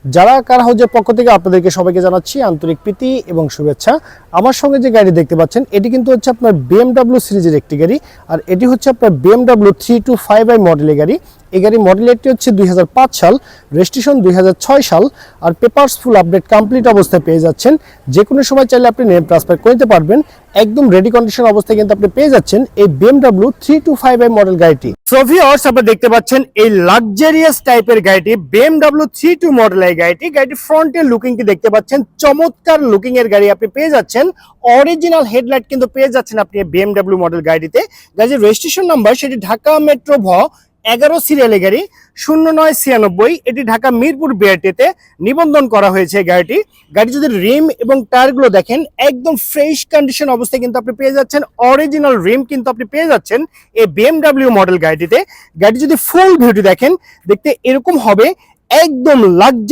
যারা কার হাউজের পক্ষ থেকে আপনাদেরকে সবাইকে জানাচ্ছি আন্তরিক প্রীতি এবং শুভেচ্ছা। আমার সঙ্গে যে গাড়ি দেখতে পাচ্ছেন এটি কিন্তু হচ্ছে আপনার BMW সিরিজের একটি গাড়ি, আর এটি হচ্ছে আপনার BMW 325i মডেলের গাড়ি। এই গাড়ি মডেলেরটি হচ্ছে 2005 সাল, রেজিস্ট্রেশন 2006 সাল, আর পেপারস ফুল আপডেট কমপ্লিট অবস্থায় পেয়ে যাচ্ছেন। যে কোনো সময় চাইলে আপনি নেম ট্রান্সফার করে নিতে পারবেন। একদম রেডি কন্ডিশন অবস্থায় কিন্তু আপনি পেয়ে যাচ্ছেন এই BMW 325i মডেল গাড়িটি। সো ভিউয়ার্স, আপনারা দেখতে পাচ্ছেন এই লাক্সারিয়াস টাইপের গাড়িটি BMW 32 মডেলের গাড়িটি ফ্রন্টের লুকিংটি দেখতে পাচ্ছেন, চমৎকার লুকিং এর গাড়ি আপনি পেয়ে যাচ্ছেন। অরিজিনাল হেডলাইট কিন্তু পেয়ে যাচ্ছেন আপনি BMW মডেল গাড়িটিতে। গাড়ির রেজিস্ট্রেশন নাম্বার সেটি ঢাকা মেট্রো ভ 11 সিরিয়ালের গাড়ি 0996, এটি ঢাকা মিরপুর বিআরটিতে নিবন্ধন করা হয়েছে গাড়ি যদি রিম এবং টায়ারগুলো দেখেন একদম ফ্রেশ কন্ডিশন অবস্থায় কিন্তু আপনি পেয়ে যাচ্ছেন। অরিজিনাল রিম কিন্তু আপনি পেয়ে যাচ্ছেন এই BMW মডেল গাড়িটিতে। গাড়ি যদি ফুল ভিউটি দেখেন, দেখতে এরকম হবে, একদম লাক্সারি